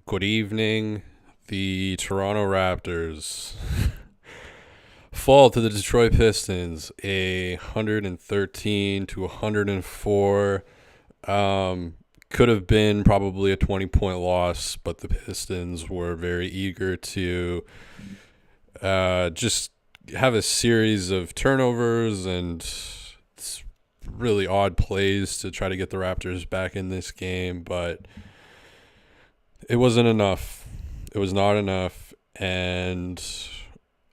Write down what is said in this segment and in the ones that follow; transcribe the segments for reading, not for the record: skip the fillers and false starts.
Good evening. The Toronto Raptors fall to the Detroit Pistons, a 113 to 104. Could have been probably a 20-point loss, but the Pistons were very eager to just have a series of turnovers and really odd plays to try to get the Raptors back in this game, but it wasn't enough. It was not enough, and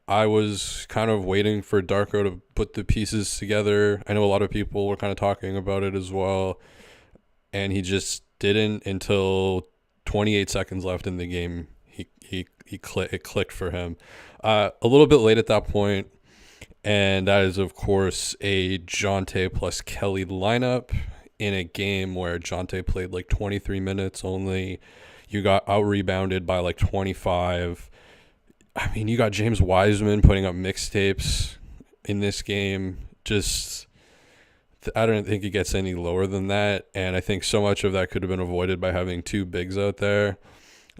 I was kind of waiting for Darko to put the pieces together. I know a lot of people were kind of talking about it as well, and he just didn't until 28 seconds left in the game. It clicked for him. A little bit late at that point, and that is of course a Jonte plus Kelly lineup in a game where Jonte played like 23 minutes only. You got out rebounded by like 25. I mean, you got James Wiseman putting up mixtapes in this game. Just, I don't think it gets any lower than that. And I think so much of that could have been avoided by having two bigs out there.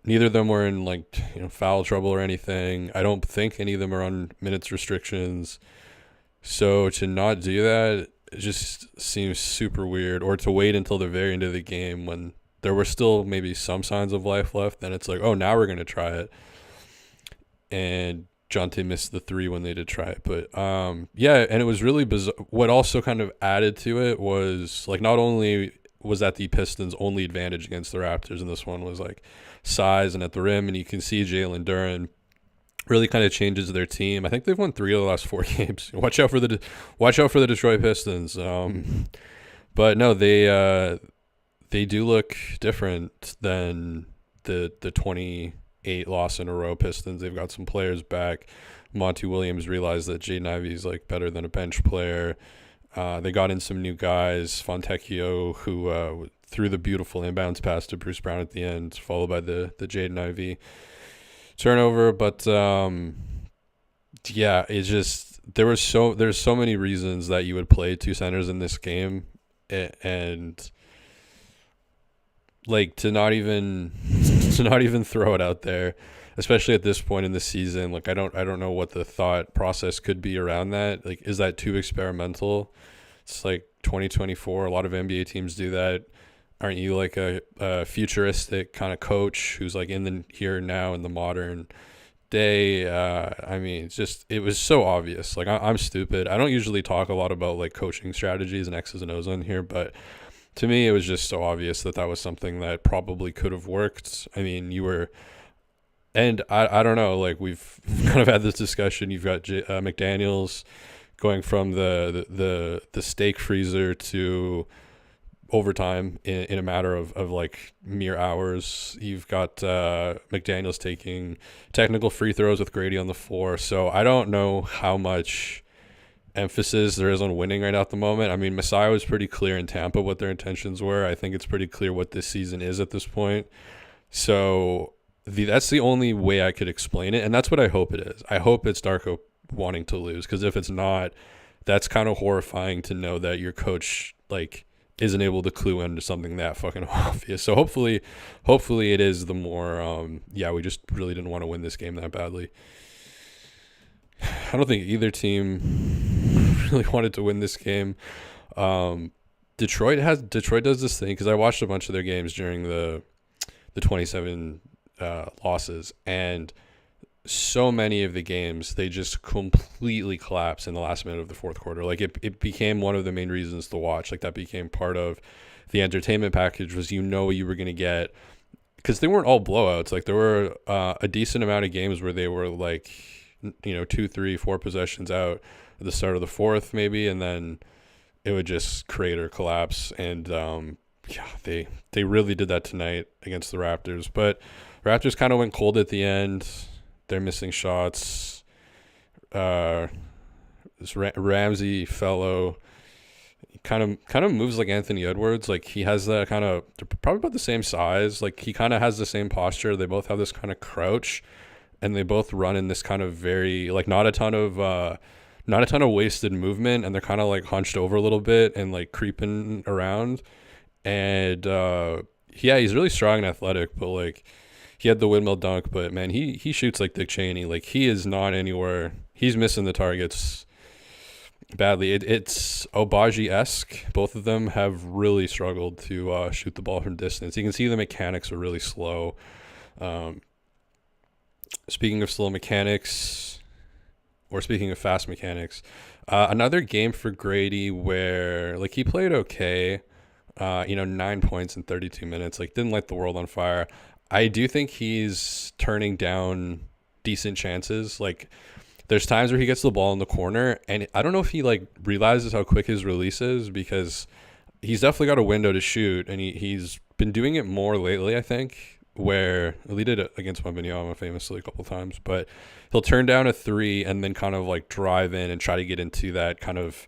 Neither of them were in foul trouble or anything. I don't think any of them are on minutes restrictions. So to not do that, it just seems super weird. Or to wait until the very end of the game when there were still maybe some signs of life left. Then it's like, oh, now we're going to try it. And Jonte missed the three when they did try it. But yeah, and it was really bizarre. What also kind of added to it was like not only was that the Pistons' only advantage against the Raptors, and this one was like size and at the rim, and you can see Jalen Duren really kind of changes their team. I think they've won 3 of the last 4 games. Watch out for the Detroit Pistons. But no, they do look different than the 28 loss in a row Pistons. They've got some players back. Monty Williams realized that Jaden Ivey is like better than a bench player. They got in some new guys, Fontecchio, who threw the beautiful inbounds pass to Bruce Brown at the end, followed by the Jaden Ivey turnover. But yeah, it's just there's so many reasons that you would play two centers in this game, and like to not even throw it out there, especially at this point in the season. Like I don't know what the thought process could be around that. Like, is that too experimental? It's like 2024. A lot of NBA teams do that. Aren't you like a futuristic kind of coach who's like in the here and now in the modern day? I mean, it was so obvious. Like I'm stupid. I don't usually talk a lot about like coaching strategies and X's and O's on here, but to me, it was just so obvious that was something that probably could have worked. I mean, and I don't know, like we've kind of had this discussion. You've got McDaniels going from the steak freezer to overtime in a matter of like mere hours. You've got McDaniels taking technical free throws with Grady on the floor. So I don't know how much emphasis there is on winning right now at the moment. I mean, Masai was pretty clear in Tampa what their intentions were. I think it's pretty clear what this season is at this point. So that's the only way I could explain it, and that's what I hope it is. I hope it's Darko wanting to lose, because if it's not, that's kind of horrifying to know that your coach like isn't able to clue into something that fucking obvious. So hopefully it is the more we just really didn't want to win this game that badly. I don't think either team really wanted to win this game. Detroit does this thing, because I watched a bunch of their games during the 27 losses, and so many of the games they just completely collapse in the last minute of the fourth quarter. Like it became one of the main reasons to watch. Like that became part of the entertainment package, was you were going to get, because they weren't all blowouts. Like there were a decent amount of games where they were like 2, 3, 4 possessions out at the start of the fourth maybe, and then it would just crater collapse. And they really did that tonight against the Raptors. But Raptors kind of went cold at the end. They're missing shots. This Ramsey fellow kind of moves like Anthony Edwards. Like he has that kind of, they're probably about the same size. Like he kind of has the same posture. They both have this kind of crouch, and they both run in this kind of very like not a ton of wasted movement, and they're kind of like hunched over a little bit and like creeping around. And he's really strong and athletic, but like he had the windmill dunk, but man, he shoots like Dick Cheney. Like he is not anywhere. He's missing the targets badly. It's Obagi-esque. Both of them have really struggled to shoot the ball from distance. You can see the mechanics are really slow. Speaking of slow mechanics, or speaking of fast mechanics, another game for Grady where like he played okay. 9 points in 32 minutes. Like didn't light the world on fire. I do think he's turning down decent chances. Like there's times where he gets the ball in the corner, and I don't know if he like realizes how quick his release is, because he's definitely got a window to shoot, and he's been doing it more lately, I think, where he did it against Wembanyama famously a couple times, but he'll turn down a three and then kind of like drive in and try to get into that kind of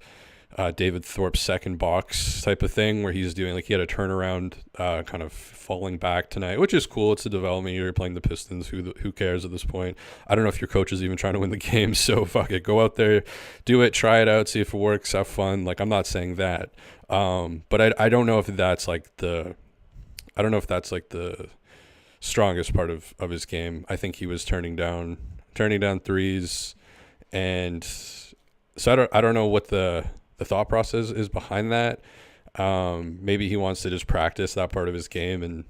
David Thorpe second box type of thing, where he's doing like he had a turnaround kind of falling back tonight, which is cool. It's a development year. You're playing the Pistons. Who cares at this point? I don't know if your coach is even trying to win the game, so fuck it. Go out there, do it, try it out, see if it works, have fun. Like I'm not saying that, but I don't know if that's like the strongest part of his game. I think he was turning down threes, and so I don't know what the thought process is behind that. Maybe he wants to just practice that part of his game, and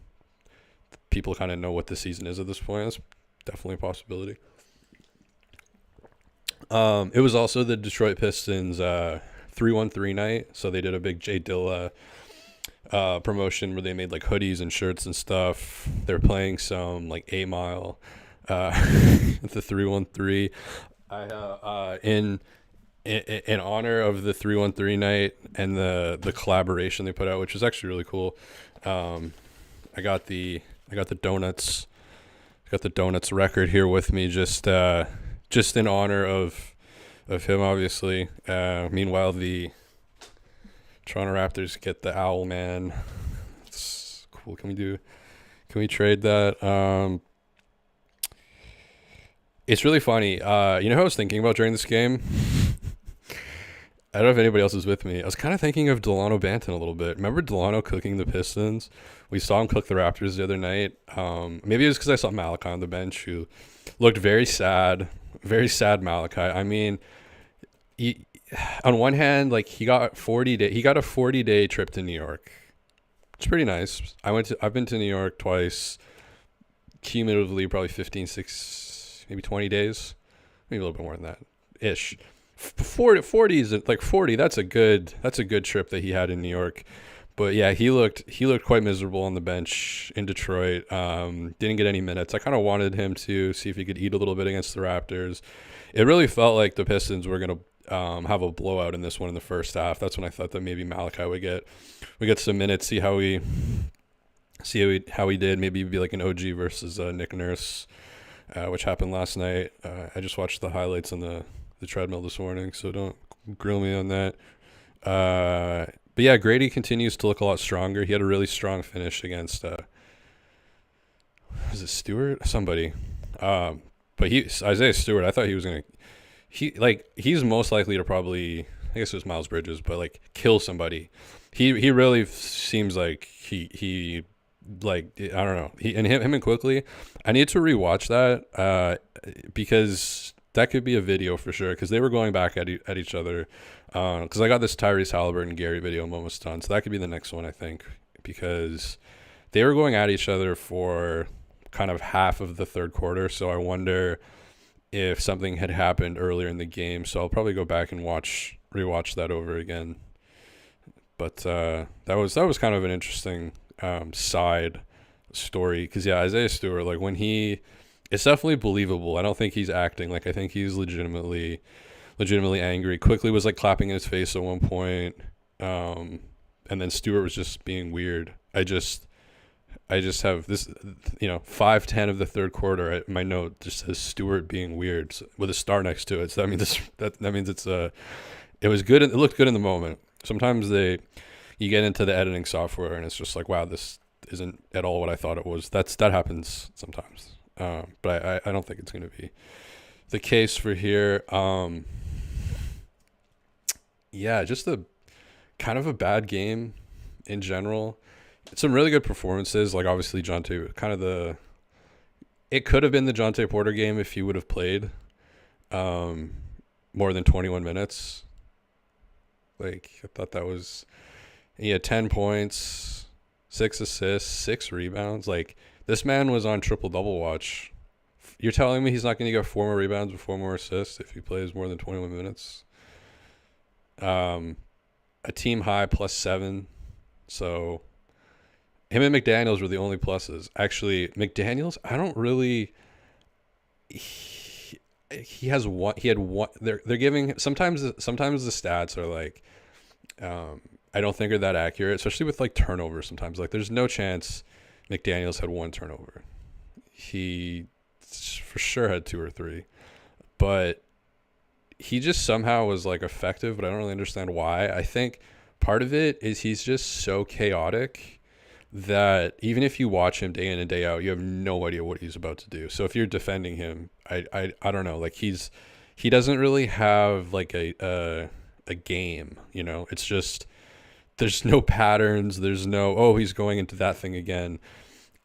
people kind of know what the season is at this point. That's definitely a possibility. It was also the Detroit Pistons 3-1-3 night, so they did a big J Dilla promotion where they made like hoodies and shirts and stuff. They're playing some like 8 Mile the 3-1-3. In honor of the 3-1-3 night and the collaboration they put out, which was actually really cool. I got the donuts. I got the donuts record here with me, just in honor of him, obviously. Meanwhile, the Toronto Raptors get the Owl Man. It's cool. Can we trade that? It's really funny. Who I was thinking about during this game? I don't know if anybody else is with me. I was kind of thinking of Delano Banton a little bit. Remember Delano cooking the Pistons? We saw him cook the Raptors the other night. Maybe it was because I saw Malachi on the bench, who looked very sad Malachi. I mean, on one hand, like he got a 40-day trip to New York. It's pretty nice. I've been to New York twice, cumulatively probably 15, 6, maybe 20 days, maybe a little bit more than that ish. 40 is like 40. That's a good trip that he had in New York. But yeah, he looked quite miserable on the bench in Detroit. Didn't get any minutes. I kind of wanted him to see if he could eat a little bit against the Raptors. It really felt like the Pistons were gonna have a blowout in this one in the first half. That's when I thought that maybe Malachi would get some minutes, see how he did. Maybe it'd be like an OG versus Nick Nurse, which happened last night. I just watched the highlights on the treadmill this morning, so don't grill me on that. But yeah, Grady continues to look a lot stronger. He had a really strong finish against was it Stewart? Somebody. But Isaiah Stewart, I thought he was gonna he's most likely to probably, I guess it was Miles Bridges, but like kill somebody. He really seems like he like, I don't know. Him and Quickly, I need to rewatch that because that could be a video for sure, because they were going back at each other. Because I got this Tyrese Halliburton Gary video I'm almost done, so that could be the next one, I think, because they were going at each other for kind of half of the third quarter. So I wonder if something had happened earlier in the game. So I'll probably go back and rewatch that over again. But that was kind of an interesting side story, because yeah, Isaiah Stewart, like when it's definitely believable. I don't think he's acting. Like I think he's legitimately angry. Quickly was like clapping in his face at one point, and then Stewart was just being weird. I just have this, 5:10 of the third quarter. My note just says Stewart being weird with a star next to it. So that means it was good. It looked good in the moment. Sometimes you get into the editing software and it's just like, wow, this isn't at all what I thought it was. That happens sometimes. But I don't think it's going to be the case for here. Yeah, just a kind of a bad game in general. Some really good performances, like obviously Jonte, kind of it could have been the Jonte Porter game if he would have played um, more than 21 minutes. Like, I thought that was, he had 10 points, 6 assists, 6 rebounds. Like, this man was on triple-double watch. You're telling me he's not going to get 4 more rebounds with 4 more assists if he plays more than 21 minutes? A team high +7. So him and McDaniels were the only pluses. Actually, McDaniels, I don't really. He has one. He had one. They're giving sometimes. Sometimes the stats are like, I don't think are that accurate, especially with like turnovers. Sometimes like there's no chance McDaniels had 1 turnover. He for sure had 2 or 3, but he just somehow was like effective. But I don't really understand why. I think part of it is he's just so chaotic that even if you watch him day in and day out, you have no idea what he's about to do. So if you're defending him, I don't know. Like he doesn't really have like a game. You know, it's just there's no patterns. There's no he's going into that thing again.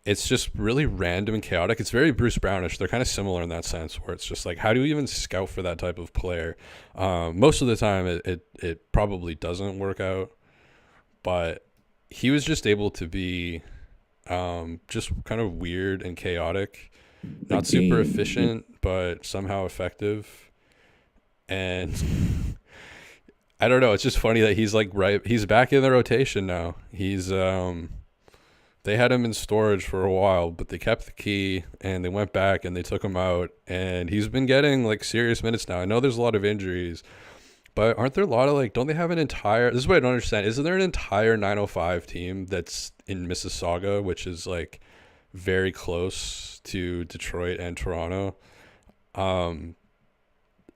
It's just really random and chaotic. It's very Bruce Brownish. They're kind of similar in that sense, where it's just like, how do you even scout for that type of player? Most of the time, it probably doesn't work out, but he was just able to be just kind of weird and chaotic, not super efficient, but somehow effective. And I don't know. It's just funny that he's back in the rotation now. He's they had him in storage for a while, but they kept the key and they went back and they took him out, and he's been getting like serious minutes now. I know there's a lot of injuries, but aren't there a lot of like, don't they have an entire, this is what I don't understand. Isn't there an entire 905 team that's in Mississauga, which is like very close to Detroit and Toronto?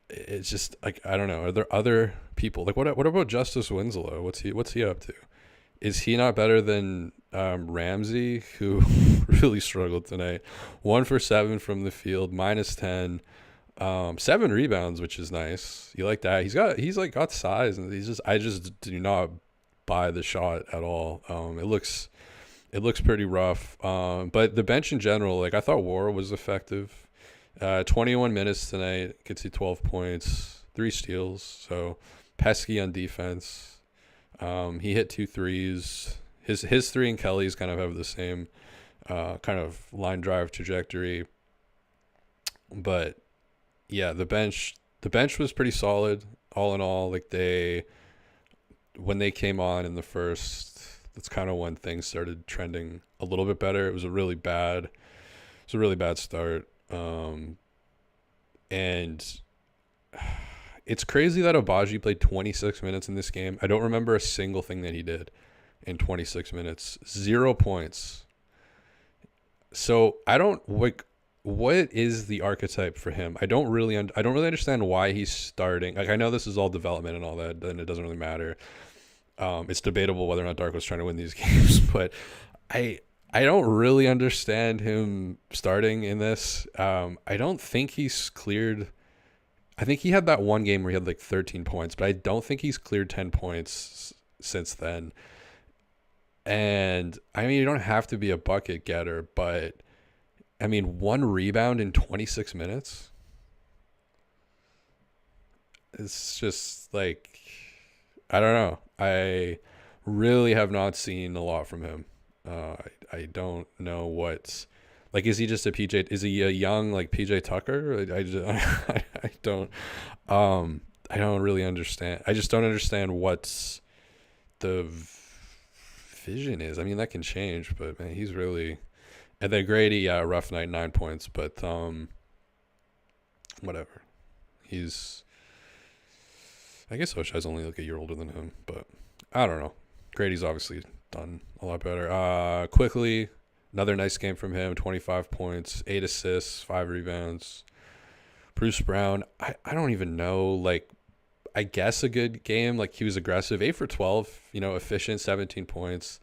It's just like, I don't know. Are there other people? Like what about Justice Winslow? What's he up to? Is he not better than Ramsey, who really struggled tonight? 1 for 7 from the field, -10, 7 rebounds, which is nice. You like that? He's got size, and I just do not buy the shot at all. It looks pretty rough. But the bench in general, like I thought War was effective. 21 minutes tonight, gets you 12 points, 3 steals. So pesky on defense. He hit 2 threes. His 3 and Kelly's kind of have the same kind of line drive trajectory. But yeah, the bench was pretty solid all in all. Like when they came on in the first, that's kind of when things started trending a little bit better. It was a really bad start. And it's crazy that Abaji played 26 minutes in this game. I don't remember a single thing that he did in 26 minutes. 0 points. So I don't like, what is the archetype for him? I don't really understand why he's starting. Like I know this is all development and all that, and it doesn't really matter. It's debatable whether or not Darko's trying to win these games, but I don't really understand him starting in this. I don't think he's cleared. I think he had that one game where he had like 13 points, but I don't think he's cleared 10 points since then. And I mean, you don't have to be a bucket getter, but I mean, 1 rebound in 26 minutes. It's just like, I don't know. I really have not seen a lot from him. I don't know what's like. Is he just a PJ? Is he a young like PJ Tucker? I don't really understand. I just don't understand what's the vision is. I mean, that can change, but man, he's really. And then Grady, rough night, 9 points, but whatever. He's. I guess Oshai's only like a year older than him, but I don't know. Grady's obviously done a lot better. Quickly, another nice game from him. 25 points, 8 assists, 5 rebounds. Bruce Brown, I don't even know. Like, I guess a good game. Like, he was aggressive. 8 for 12, efficient, 17 points.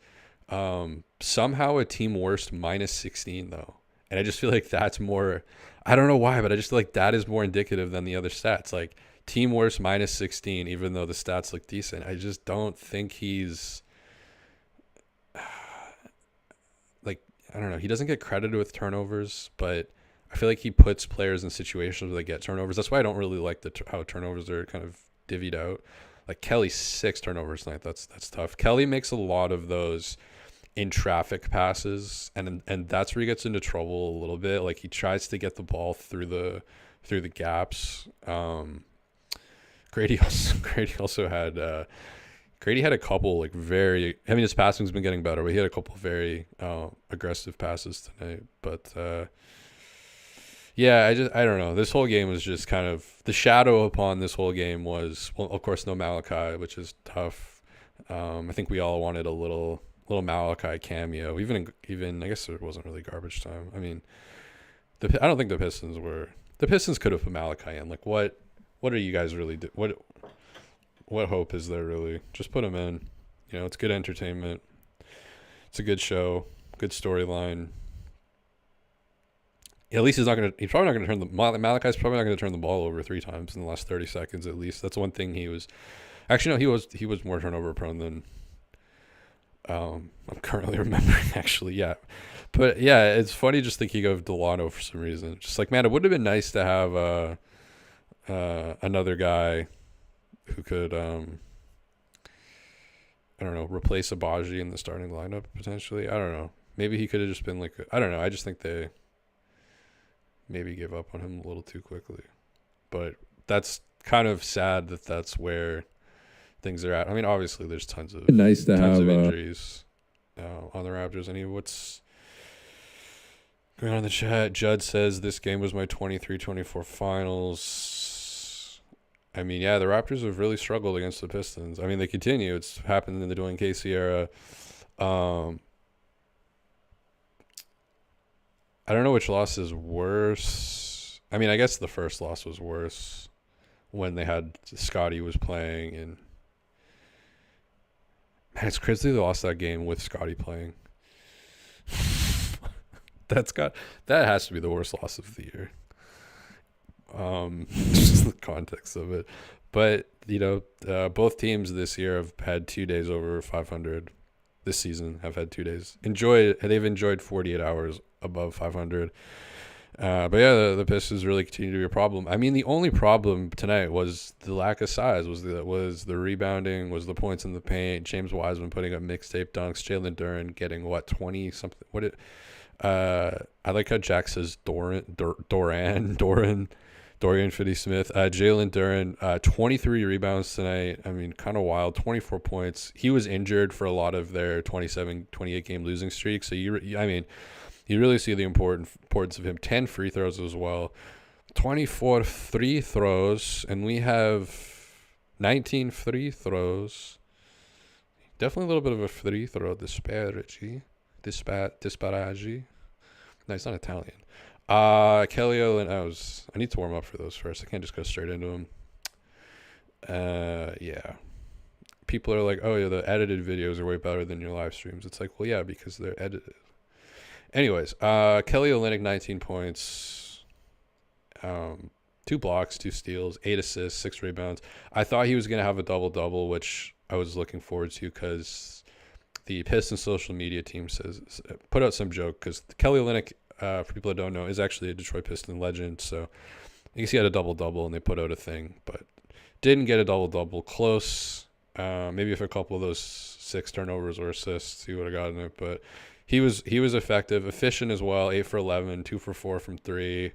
Somehow a team worst -16, though. And I just feel like that's more, I don't know why, but I just feel like that is more indicative than the other stats. Like, team worst -16, even though the stats look decent. I just don't think he's, like, I don't know. He doesn't get credited with turnovers, but I feel like he puts players in situations where they get turnovers. That's why I don't really like how turnovers are kind of divvied out. Like Kelly, 6 turnovers tonight. That's tough. Kelly makes a lot of those in traffic passes, and that's where he gets into trouble a little bit. Like he tries to get the ball through the gaps. Grady also had Grady had a couple like very. I mean, his passing's been getting better, but he had a couple very aggressive passes tonight. But yeah, I don't know. This whole game was just kind of the shadow upon this whole game was, well, of course, no Malachi, which is tough. I think we all wanted a little Malachi cameo. Even I guess it wasn't really garbage time. I mean, I don't think the Pistons were. The Pistons could have put Malachi in. Like, what are you guys really do? What hope is there really? Just put him in. You know, it's good entertainment. It's a good show, good storyline. At least he's probably not gonna turn Malachi's probably not gonna turn the ball over 3 times in the last 30 seconds at least. That's one thing he was. Actually, no, he was more turnover prone than I'm currently remembering. Actually, yeah, but yeah, it's funny just thinking of Delano for some reason. Just like, man, it would have been nice to have another guy who could I don't know, replace Abaji in the starting lineup potentially. I don't know. Maybe he could have just been like, I don't know. I just think they maybe give up on him a little too quickly. But that's kind of sad that that's where things are at. I mean, obviously there's tons of injuries on the Raptors. What's going on in the chat? Judd says this game was my 23-24 finals. I mean, yeah, the Raptors have really struggled against the Pistons. I mean, they continue. It's happened in the Dwayne Casey era. I don't know which loss is worse. I mean, I guess the first loss was worse when they had Scotty was playing, and man, it's crazy they lost that game with Scotty playing. That has to be the worst loss of the year. Just the context of it. But, you know, both teams this year have had 2 days over 500. This season have had 2 days. They've enjoyed 48 hours above 500. But yeah, the Pistons really continue to be a problem. I mean, the only problem tonight was the lack of size, was the rebounding, was the points in the paint. James Wiseman putting up mixtape dunks. Jalen Duren getting 20 something. I like how Jack says Dorian Finney-Smith. Jalen Duren, 23 rebounds tonight. I mean, kind of wild. 24 points. He was injured for a lot of their 27-28 game losing streak. So you really see the importance of him. 10 free throws as well. 24 free throws, and we have 19 free throws. Definitely a little bit of a free throw disparity. No, it's not Italian. Kelly Olynyk. I need to warm up for those first. I can't just go straight into them. Yeah. People are like, oh yeah, the edited videos are way better than your live streams. It's like, well, yeah, because they're edited. Anyways, Kelly Olynyk, 19 points, 2 blocks, 2 steals, 8 assists, 6 rebounds. I thought he was going to have a double-double, which I was looking forward to because the Pistons social media team put out some joke because Kelly Olynyk, for people that don't know, is actually a Detroit Piston legend. So I guess he had a double-double, and they put out a thing, but didn't get a double-double. Close. Maybe if a couple of those 6 turnovers or assists, he would have gotten it, but he was effective, efficient as well. 8 for 11, 2 for 4 from 3.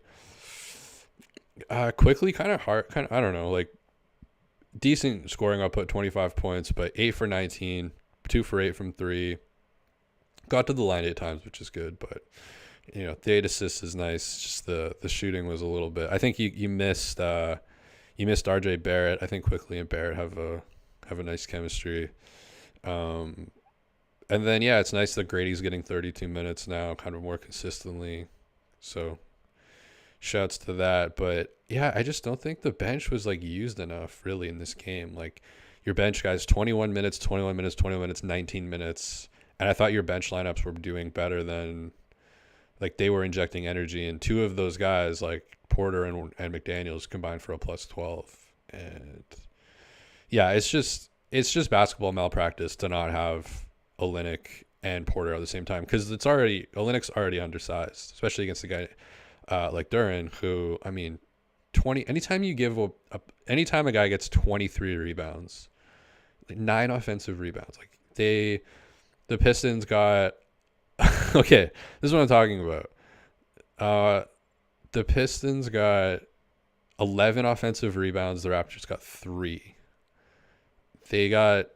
Quickly, kind of hard, I don't know, like decent scoring output, 25 points, but 8 for 19, 2 for 8 from 3. Got to the line 8 times, which is good, but you know, the 8 assists is nice. Just the shooting was a little bit. I think you missed RJ Barrett. I think Quickly and Barrett have a nice chemistry. And then, yeah, it's nice that Grady's getting 32 minutes now, kind of more consistently. So, shouts to that. But, yeah, I just don't think the bench was, like, used enough, really, in this game. Like, your bench guys, 21 minutes, 21 minutes, 21 minutes, 19 minutes. And I thought your bench lineups were doing better than, like, they were injecting energy. And 2 of those guys, like Porter and McDaniels, combined for a plus 12. And, yeah, it's just basketball malpractice to not have Olynyk and Porter at the same time, because Olynyk's already undersized, especially against a guy. like Duran, who, I mean, 20, anytime a guy gets 23 rebounds, like 9 offensive rebounds, like the Pistons got, okay, this is what I'm talking about. The Pistons got 11 offensive rebounds. The Raptors got 3. They got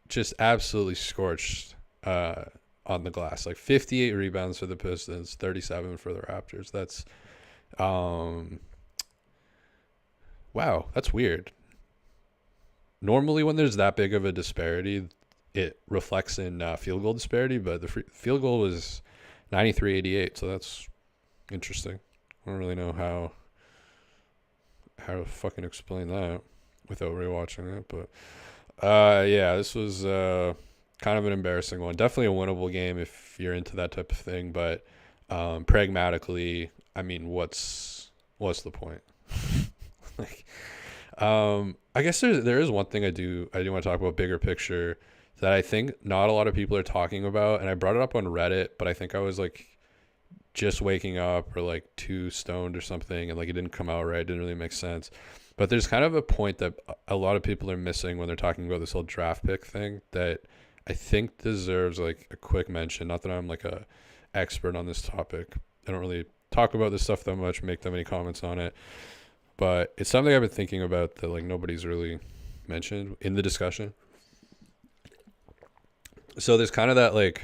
just absolutely scorched on the glass. Like 58 rebounds for the Pistons, 37 for the Raptors. That's wow, that's weird. Normally, when there's that big of a disparity, it reflects in field goal disparity, but the field goal was 93-88, so that's interesting. I don't really know how to fucking explain that without rewatching it, but yeah, this was kind of an embarrassing one. Definitely a winnable game if you're into that type of thing, but pragmatically, I mean, what's the point? Like, I guess there is one thing I do want to talk about, bigger picture, that I think not a lot of people are talking about, and I brought it up on Reddit, but I think I was like just waking up or like too stoned or something, and like it didn't come out right, it didn't really make sense. But there's kind of a point that a lot of people are missing when they're talking about this whole draft pick thing that I think deserves like a quick mention. Not that I'm like a expert on this topic. I don't really talk about this stuff that much, make that many comments on it. But it's something I've been thinking about that like nobody's really mentioned in the discussion. So there's kind of that like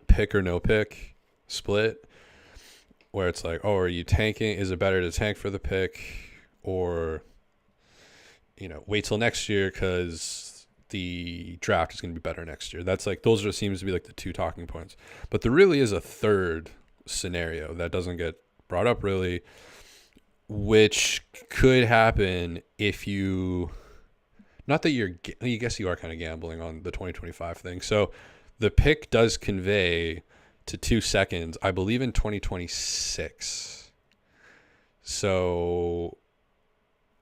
pick or no pick split where it's like, oh, are you tanking? Is it better to tank for the pick or, you know, wait till next year because the draft is going to be better next year? That's like, those are seems to be like the two talking points. But there really is a third scenario that doesn't get brought up really, which could happen if you, not that I guess you are kind of gambling on the 2025 thing. So the pick does convey to 2 seconds, I believe, in 2026. So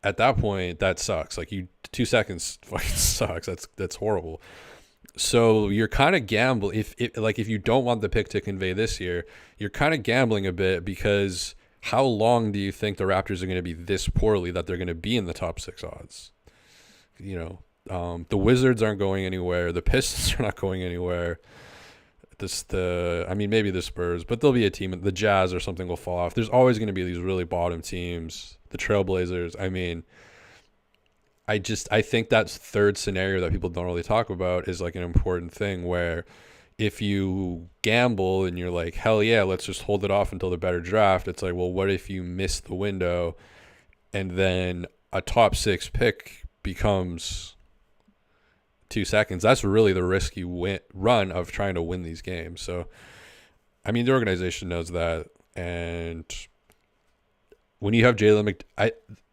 at that point, that sucks. Like 2 seconds fucking sucks. That's horrible. So you're kind of gambling. If you don't want the pick to convey this year, you're kind of gambling a bit, because how long do you think the Raptors are going to be this poorly that they're going to be in the top 6 odds? You know, the Wizards aren't going anywhere. The Pistons are not going anywhere. Maybe the Spurs, but there'll be a team. The Jazz or something will fall off. There's always going to be these really bottom teams. The Trailblazers. I mean, I think that third scenario that people don't really talk about is like an important thing, where if you gamble and you're like, hell yeah, let's just hold it off until the better draft. It's like, well, what if you miss the window and then a top 6 pick becomes 2 seconds? That's really the risky run of trying to win these games. So, I mean, the organization knows that, and when you have Jalen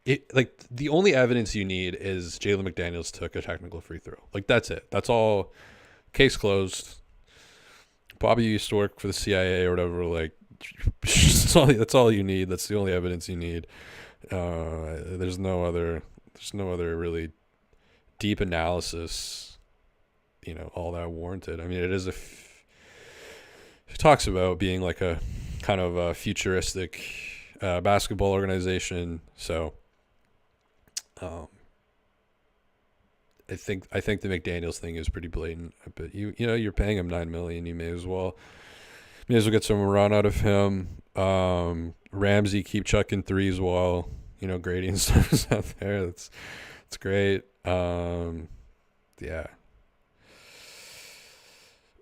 the only evidence you need is Jalen McDaniels took a technical free throw. Like, that's it. That's all. Case closed. Bobby used to work for the CIA or whatever. Like, that's all you need. That's the only evidence you need. There's no other really deep analysis, you know, all that warranted. I mean, it talks about being like a kind of a futuristic basketball organization. So I think the McDaniels thing is pretty blatant. But you know, you're paying him $9 million. You may as well get some run out of him. Ramsey, keep chucking threes while, you know, Grady and stuff is out there. That's great. Yeah.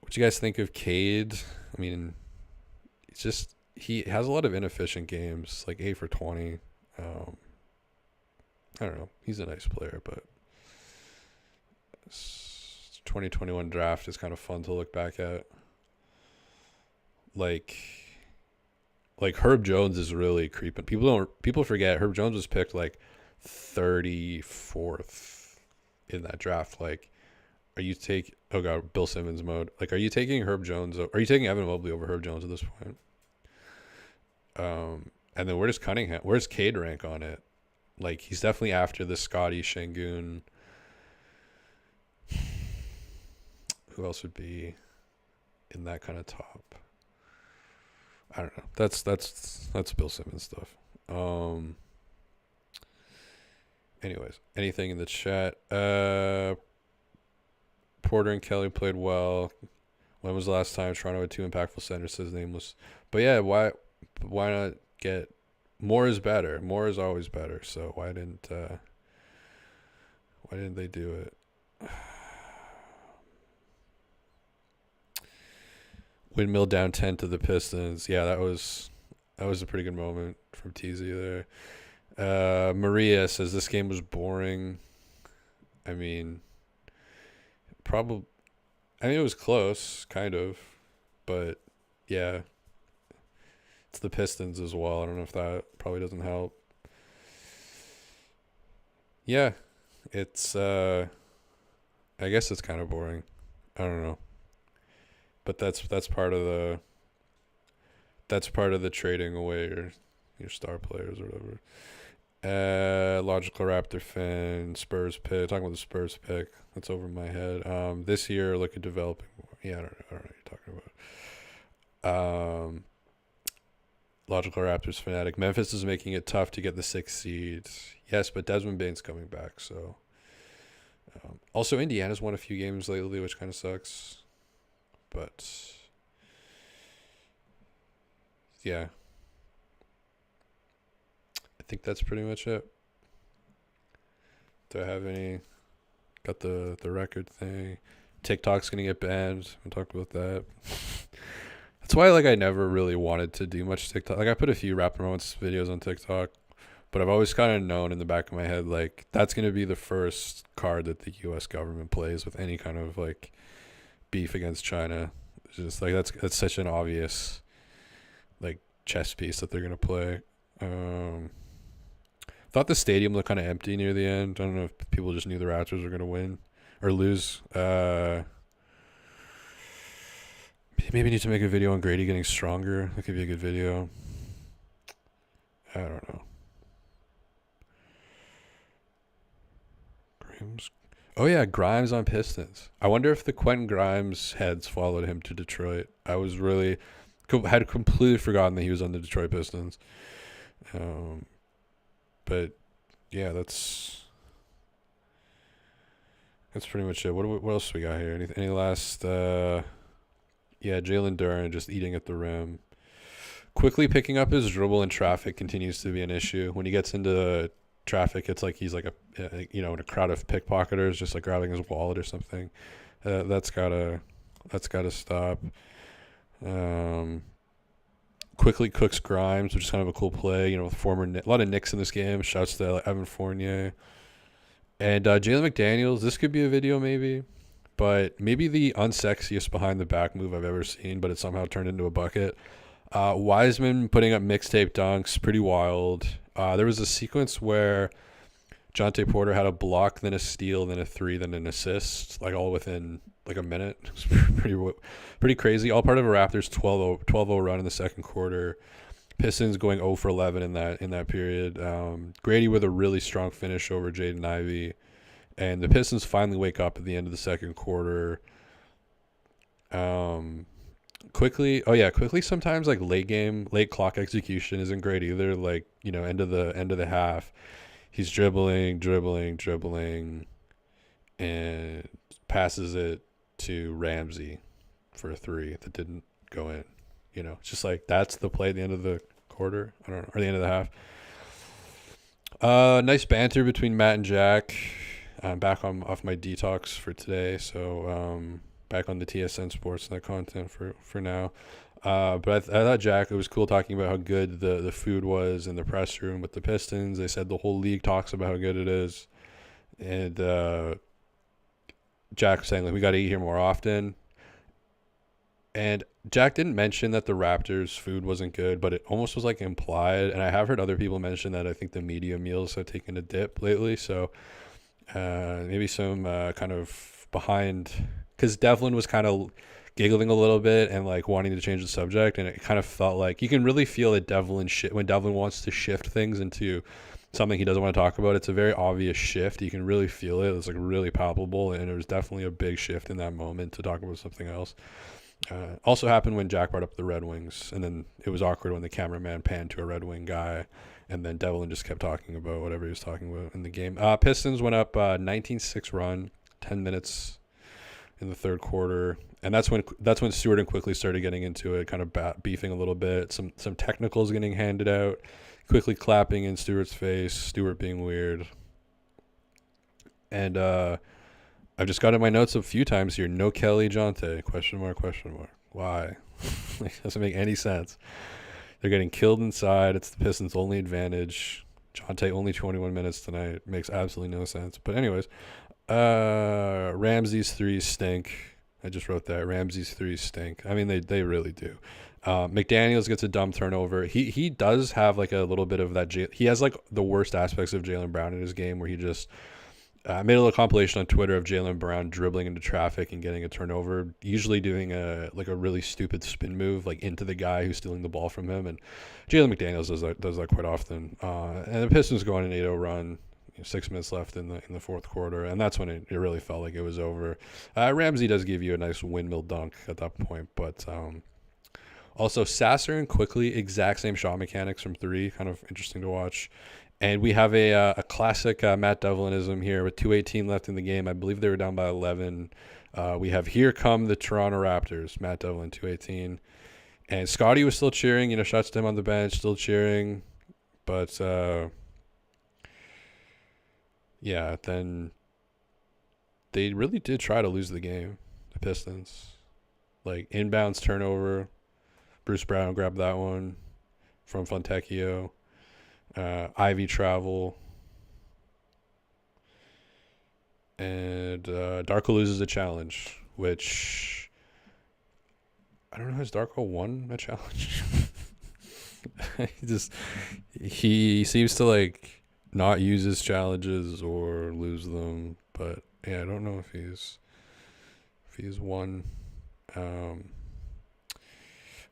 What you guys think of Cade? I mean, it's just, he has a lot of inefficient games, like 8 for 20. I don't know. He's a nice player, but 2021 draft is kind of fun to look back at. Like Herb Jones is really creeping. People forget Herb Jones was picked like 34th in that draft. Like, are you taking, oh god, Bill Simmons mode. Like, are you taking Herb Jones? Are you taking Evan Mobley over Herb Jones at this point? And then where's Cade rank on it? Like, he's definitely after the Scotty, Şengün. Who else would be in that kind of top? I don't know. That's Bill Simmons stuff. Anyways, anything in the chat? Porter and Kelly played well. When was the last time Toronto had two impactful centers? Says nameless. But yeah, why not get more is better. More is always better. So why didn't they do it? Windmill down 10 to the Pistons. Yeah, that was a pretty good moment from TZ there. Maria says this game was boring. I mean, probably. I mean, it was close, kind of, but yeah, it's the Pistons as well. I don't know if that probably doesn't help. Yeah, it's. I guess it's kind of boring. I don't know, but that's part of the trading away your star players or whatever. Logical Raptor fan, Spurs pick. Talking about the Spurs pick. That's over my head. This year, look at developing more. Yeah, I don't know what you're talking about. Logical Raptors fanatic. Memphis is making it tough to get the 6th seed. Yes, but Desmond Bane's coming back, so. Also, Indiana's won a few games lately, which kind of sucks. But, yeah. I think that's pretty much it. Do I have any? Got the record thing. TikTok's gonna get banned. We'll talk about that. That's why I never really wanted to do much TikTok. I put a few rap moments videos on TikTok, but I've always kind of known in the back of my head that's gonna be the first card that the U.S. government plays with any kind of beef against China. It's just that's such an obvious chess piece that they're gonna play. Thought the stadium looked kind of empty near the end. I don't know if people just knew the Raptors were going to win or lose. Maybe need to make a video on Grady getting stronger. That could be a good video. I don't know. Grimes. Oh, yeah, Grimes on Pistons. I wonder if the Quentin Grimes heads followed him to Detroit. I had completely forgotten that he was on the Detroit Pistons. But yeah, that's pretty much it. What else we got here? Any last? Yeah, Jalen Duren just eating at the rim, quickly picking up his dribble in traffic continues to be an issue. When he gets into traffic, it's like he's in a crowd of pickpocketers, just grabbing his wallet or something. That's gotta stop. Quickly cooks Grimes, which is kind of a cool play. With a lot of Knicks in this game. Shouts to Evan Fournier. And Jalen McDaniels, this could be a video maybe. But maybe the unsexiest behind the back move I've ever seen, but it somehow turned into a bucket. Wiseman putting up mixtape dunks, pretty wild. There was a sequence where Jonte Porter had a block, then a steal, then a 3, then an assist, all within a minute. It's pretty crazy. All part of a Raptors 12-0 run in the second quarter. Pistons going 0 for 11 in that period. Grady with a really strong finish over Jaden Ivey, and the Pistons finally wake up at the end of the second quarter. Quickly sometimes late clock execution isn't great either. End of the half, he's dribbling, and passes it to Ramsey for a 3 that didn't go in. It's just that's the play at the end of the quarter. I don't know, or the end of the half. Nice banter between Matt and Jack. I'm back off my detox for today, so back on the TSN Sportsnet content for now. But I thought Jack, it was cool talking about how good the food was in the press room with the Pistons. They said the whole league talks about how good it is, and Jack was saying we got to eat here more often. And Jack didn't mention that the Raptors' food wasn't good, but it almost was implied. And I have heard other people mention that I think the media meals have taken a dip lately. So maybe some kind of behind, because Devlin was kind of giggling a little bit and wanting to change the subject, and it kind of felt you can really feel that when Devlin wants to shift things into something he doesn't want to talk about, it's a very obvious shift. You can really feel it. It's really palpable, and it was definitely a big shift in that moment to talk about something else. Also happened when Jack brought up the Red Wings, and then it was awkward when the cameraman panned to a Red Wing guy, and then Devlin just kept talking about whatever he was talking about in the game. Pistons went up 19-6 run, 10 minutes in the third quarter, and that's when Stewart and Quickly started getting into it, kind of beefing a little bit. Some technicals getting handed out, Quickly clapping in Stewart's face, Stewart being weird, and I've just got in my notes a few times here. No Kelly Jonte, question mark. Why? It doesn't make any sense. They're getting killed inside. It's the Pistons' only advantage. Jonte only 21 minutes tonight. Makes absolutely no sense. But anyways, Ramsey's threes stink. I just wrote that. Ramsey's threes stink. I mean, they really do. McDaniels gets a dumb turnover. He does have like a little bit of that. He has like the worst aspects of Jaylen Brown in his game, where he just I made a little compilation on Twitter of Jaylen Brown dribbling into traffic and getting a turnover, usually doing a really stupid spin move like into the guy who's stealing the ball from him. And Jalen McDaniels does that quite often. And the Pistons go on an 8-0 run, 6 minutes left in the fourth quarter, and that's when it really felt like it was over. Ramsey does give you a nice windmill dunk at that point, but also Sasser and Quickly, exact same shot mechanics from three, kind of interesting to watch. And we have a classic Matt Devlinism here with 2:18 left in the game. I believe they were down by 11. We have "Here Come the Toronto Raptors." Matt Devlin, 2:18. And Scotty was still cheering. Shots to him on the bench, still cheering. But, yeah, then they really did try to lose the game, the Pistons. Like, inbounds turnover. Bruce Brown grabbed that one from Fontecchio. Ivy travel, and Darko loses a challenge, which I don't know. Has Darko won a challenge? he seems to like not use his challenges or lose them, but yeah, I don't know if he's won.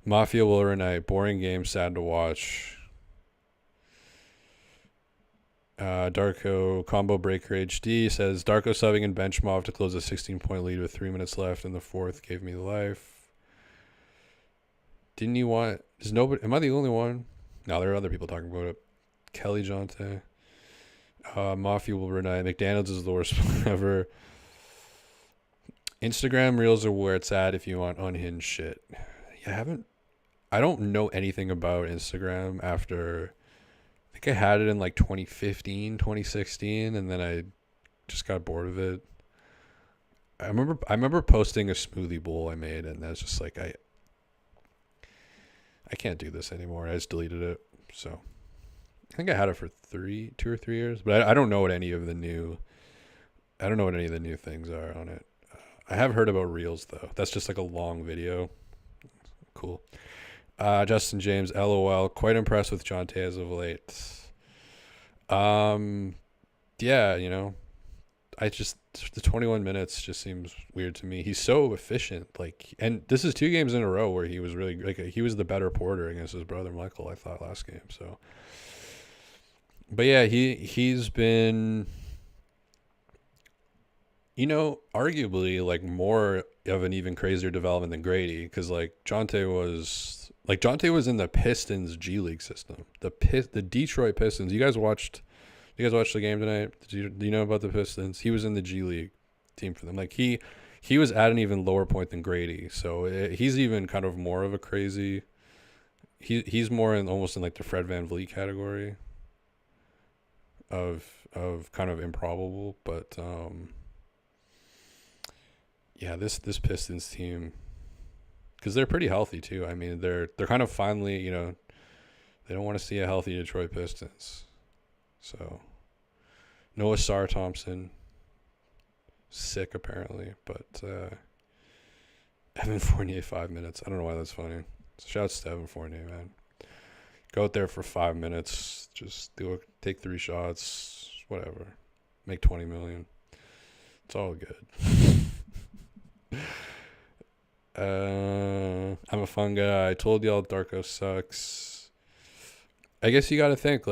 Mafia Wilbur Knight, boring game, sad to watch. Darko Combo Breaker HD says Darko subbing in bench mob to close a 16-point lead with 3 minutes left in the fourth gave me life. Didn't you want? Is nobody? Am I the only one? No, there are other people talking about it. Kelly Jonte, Mafia Wilbur Knight, McDaniels is the worst one ever. Instagram reels are where it's at if you want unhinged shit. I don't know anything about Instagram after. I think I had it in like 2015, 2016, and then I just got bored of it. I remember posting a smoothie bowl I made, and that's just like I can't do this anymore. I just deleted it. So I think I had it for 2 or 3 years, but I don't know what any of the new things are on it. I have heard about Reels though. That's just like a long video. Cool. Justin James, LOL. Quite impressed with Jonte as of late. Yeah, the 21 minutes just seems weird to me. He's so efficient. And this is 2 games in a row where he was really he was the better Porter against his brother Michael, I thought, last game. So, but yeah, he's been, arguably more of an even crazier development than Grady, because Jonte was in the Pistons G League system. The Detroit Pistons. You guys watched the game tonight? Do you know about the Pistons? He was in the G League team for them. He was at an even lower point than Grady. So he's even kind of more of a crazy. He's more almost in the Fred VanVleet category of kind of improbable, but yeah, this Pistons team, because they're pretty healthy too. I mean, they're kind of finally, they don't want to see a healthy Detroit Pistons. So Noah Sarr Thompson, sick apparently, but Evan Fournier 5 minutes. I don't know why that's funny. Shouts to Evan Fournier, man. Go out there for 5 minutes, just take 3 shots, whatever. Make $20 million. It's all good. I'm a fun guy. I told y'all Darko sucks. I guess you got to think,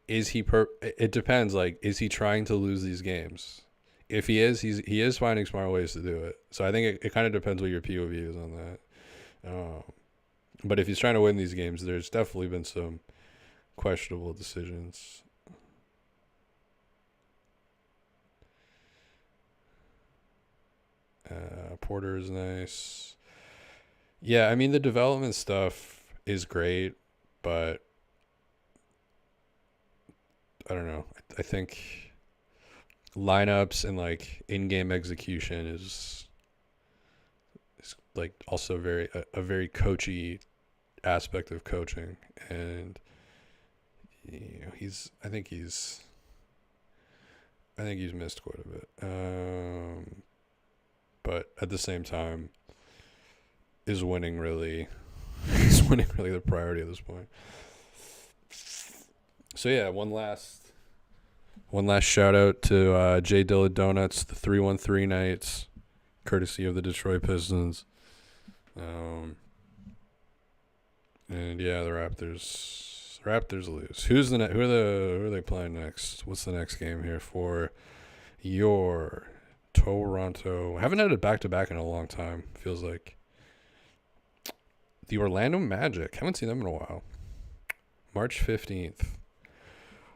is he it depends. Is he trying to lose these games? If he is, he is finding smart ways to do it. So I think it kind of depends what your POV is on that. Um, but if he's trying to win these games, there's definitely been some questionable decisions. Porter is nice. Yeah, I mean, the development stuff is great, but I don't know. I think lineups and like in-game execution is like also a very coachy aspect of coaching, and I think he's missed quite a bit. But at the same time, is winning really is winning really the priority at this point. So yeah, one last shout out to J Dilla Donuts, the 313 Knights, courtesy of the Detroit Pistons. And yeah, the Raptors lose. Who are they playing next? What's the next game here for your Toronto? I haven't had a back-to-back in a long time, feels like. The Orlando Magic. Haven't seen them in a while. March 15th.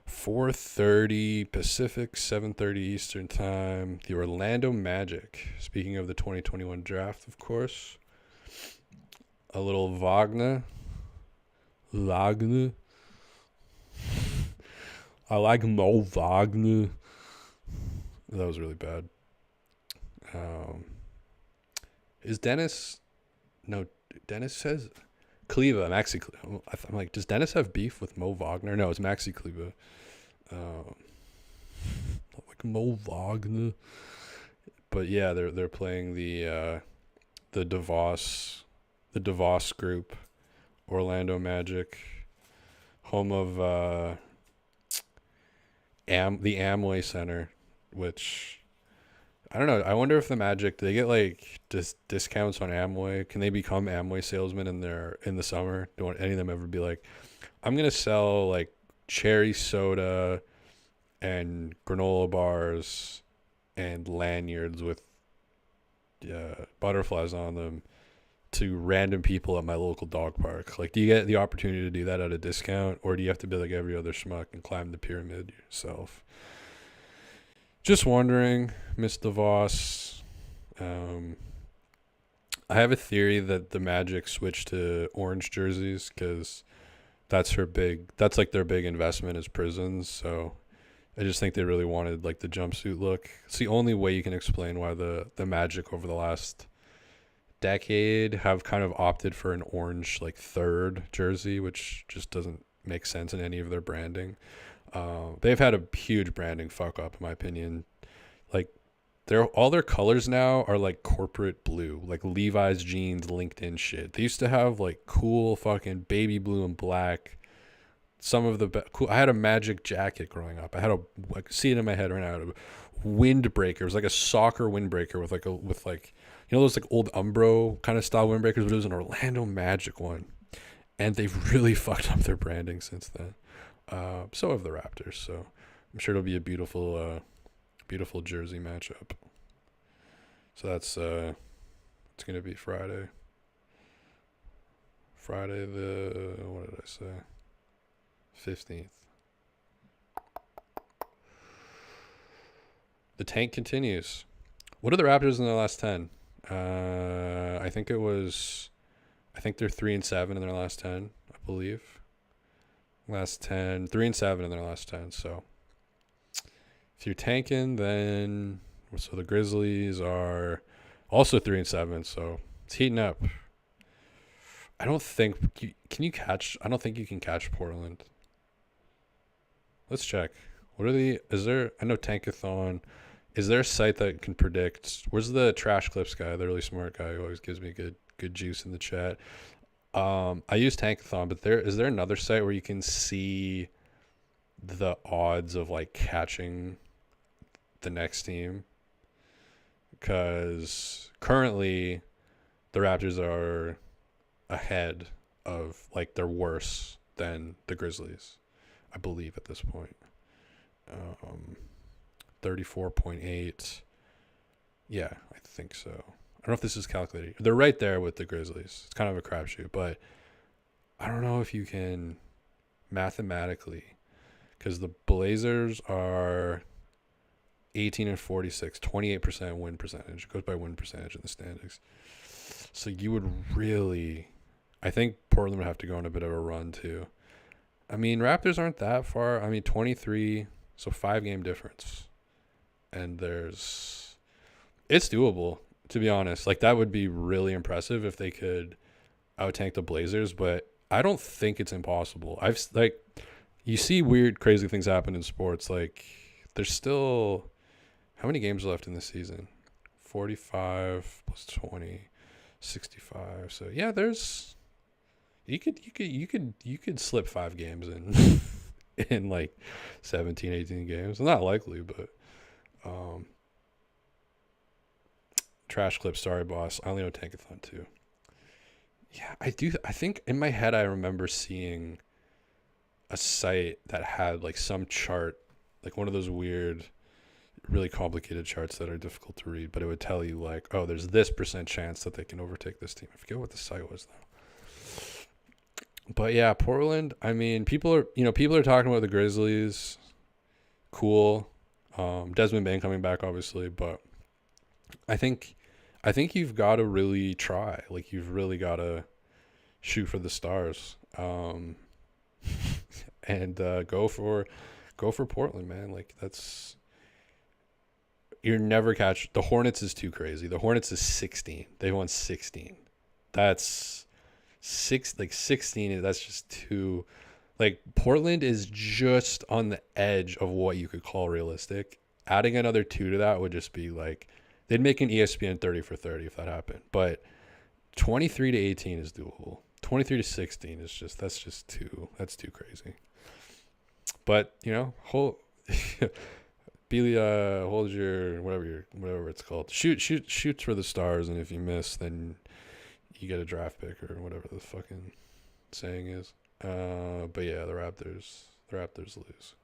4:30 Pacific, 7:30 Eastern Time. The Orlando Magic. Speaking of the 2021 draft, of course. A little Wagner. I like Mo Wagner. That was really bad. Is Dennis... No, Dennis says... Kleba, Maxi Kleba. I'm like, does Dennis have beef with Mo Wagner? No, it's Maxi Kleba. Like Mo Wagner. But yeah, they're playing the DeVos group, Orlando Magic, home of the Amway Center, which I don't know. I wonder if the Magic, do they get like discounts on Amway? Can they become Amway salesmen in the summer? Don't any of them ever be like, I'm gonna sell like cherry soda and granola bars and lanyards with butterflies on them to random people at my local dog park? Like, do you get the opportunity to do that at a discount, or do you have to be like every other schmuck and climb the pyramid yourself? Just wondering, Miss DeVos. I have a theory that the Magic switched to orange jerseys because that's like their big investment is prisons. So I just think they really wanted like the jumpsuit look. It's the only way you can explain why the Magic over the last decade have kind of opted for an orange like third jersey, which just doesn't make sense in any of their branding. They've had a huge branding fuck up, in my opinion. Like, all their colors now are like corporate blue, like Levi's jeans, LinkedIn shit. They used to have like cool fucking baby blue and black. Some of the cool. I had a Magic jacket growing up. I had see it in my head right now. A windbreaker. It was like a soccer windbreaker with those like old Umbro kind of style windbreakers, but it was an Orlando Magic one, and they've really fucked up their branding since then. So have the Raptors. So I'm sure it'll be a beautiful jersey matchup. So that's it's gonna be Friday. Friday what did I say? 15th. The tank continues. What are the Raptors in their last 10? I think they're 3-7 in their last 10, I believe. Last 10, 3-7 in their last 10. So if you're tanking, then the Grizzlies are also 3-7. So it's heating up. I don't think you can catch Portland. Let's check. I know Tankathon. Is there a site that can predict? Where's the Trash Clips guy, the really smart guy who always gives me good juice in the chat? I use Tankathon, but is there another site where you can see the odds of like catching the next team? Because currently the Raptors are ahead of, like, they're worse than the Grizzlies, I believe, at this point. 34.8. Yeah, I think so. I don't know if this is calculated. They're right there with the Grizzlies. It's kind of a crapshoot, but I don't know if you can mathematically, because the Blazers are 18-46, 28% win percentage. It goes by win percentage in the standings. So you would really, I think Portland would have to go on a bit of a run too. I mean, Raptors aren't that far. I mean, 23, so 5-game difference. And it's doable, to be honest. Like, that would be really impressive if they could out-tank the Blazers, but I don't think it's impossible. You see weird, crazy things happen in sports. Like, there's still, how many games left in the season? 45 plus 20, 65. So yeah, there's, you could slip 5 games in in like 17, 18 games. Not likely, but trash clip. Sorry, boss. I only know Tankathon too. Yeah, I think in my head I remember seeing a site that had like some chart, like one of those weird, really complicated charts that are difficult to read, but it would tell you like, oh, there's this % chance that they can overtake this team. I forget what the site was though. But yeah, Portland, I mean, people are talking about the Grizzlies. Cool. Desmond Bain coming back obviously, but I think you've got to really try. Like, you've really got to shoot for the stars. And go for Portland, man. Like, that's, you're never catch. The Hornets is too crazy. The Hornets is 16. They won 16. That's 16. That's just too, like, Portland is just on the edge of what you could call realistic. Adding another 2 to that would just be like, they'd make an ESPN 30 for 30 if that happened. But 23-18 is doable. 23-16 is just, that's too crazy. But, hold your whatever it's called. Shoot for the stars, and if you miss, then you get a draft pick or whatever the fucking saying is. But yeah, the Raptors lose.